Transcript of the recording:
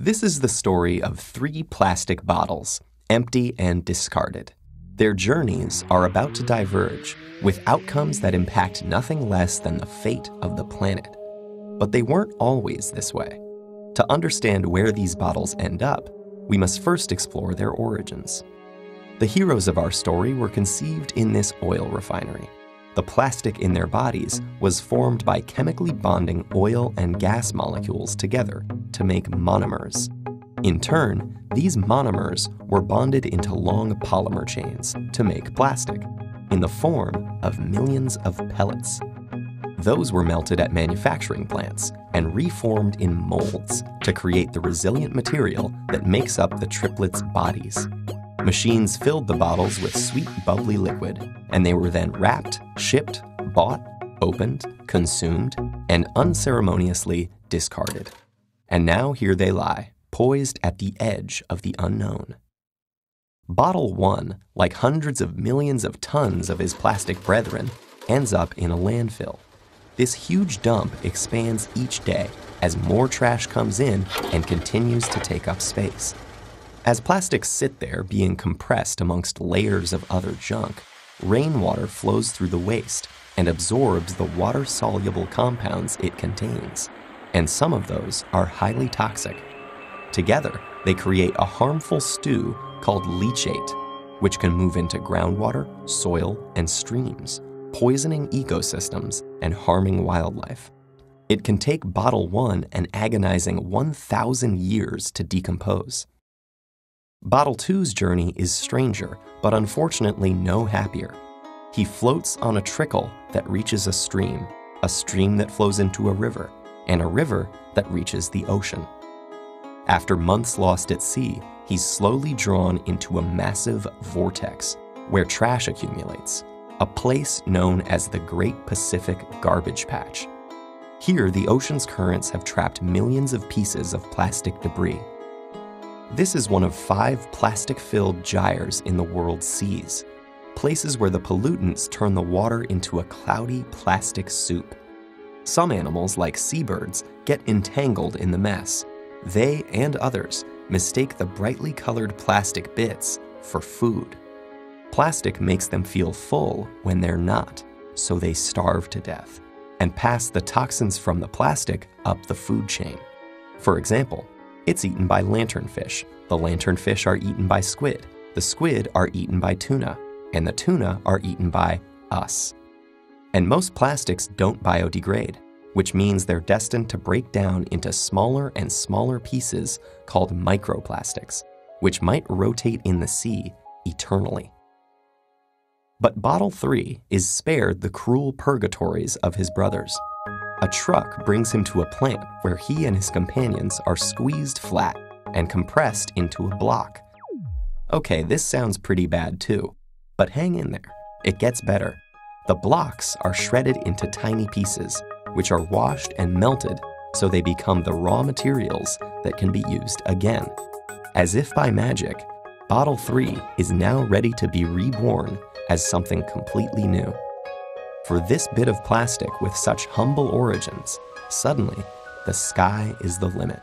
This is the story of 3 plastic bottles, empty and discarded. Their journeys are about to diverge, with outcomes that impact nothing less than the fate of the planet. But they weren't always this way. To understand where these bottles end up, we must first explore their origins. The heroes of our story were conceived in this oil refinery. The plastic in their bodies was formed by chemically bonding oil and gas molecules together to make monomers. In turn, these monomers were bonded into long polymer chains to make plastic, in the form of millions of pellets. Those were melted at manufacturing plants and reformed in molds to create the resilient material that makes up the triplets' bodies. Machines filled the bottles with sweet, bubbly liquid, and they were then wrapped, shipped, bought, opened, consumed, and unceremoniously discarded. And now here they lie, poised at the edge of the unknown. Bottle 1, like hundreds of millions of tons of his plastic brethren, ends up in a landfill. This huge dump expands each day as more trash comes in and continues to take up space. As plastics sit there being compressed amongst layers of other junk, rainwater flows through the waste and absorbs the water-soluble compounds it contains, and some of those are highly toxic. Together, they create a harmful stew called leachate, which can move into groundwater, soil, and streams, poisoning ecosystems and harming wildlife. It can take Bottle 1 an agonizing 1,000 years to decompose. Bottle 2's journey is stranger, but unfortunately no happier. He floats on a trickle that reaches a stream that flows into a river, and a river that reaches the ocean. After months lost at sea, he's slowly drawn into a massive vortex where trash accumulates, a place known as the Great Pacific Garbage Patch. Here, the ocean's currents have trapped millions of pieces of plastic debris. This is one of 5 plastic-filled gyres in the world's seas, places where the pollutants turn the water into a cloudy plastic soup. Some animals, like seabirds, get entangled in the mess. They and others mistake the brightly colored plastic bits for food. Plastic makes them feel full when they're not, so they starve to death and pass the toxins from the plastic up the food chain. For example, it's eaten by lanternfish. The lanternfish are eaten by squid. The squid are eaten by tuna. And the tuna are eaten by us. And most plastics don't biodegrade, which means they're destined to break down into smaller and smaller pieces called microplastics, which might rotate in the sea eternally. But Bottle 3 is spared the cruel purgatories of his brothers. A truck brings him to a plant where he and his companions are squeezed flat and compressed into a block. Okay, this sounds pretty bad too, but hang in there. It gets better. The blocks are shredded into tiny pieces, which are washed and melted so they become the raw materials that can be used again. As if by magic, Bottle 3 is now ready to be reborn as something completely new. For this bit of plastic with such humble origins, suddenly, the sky is the limit.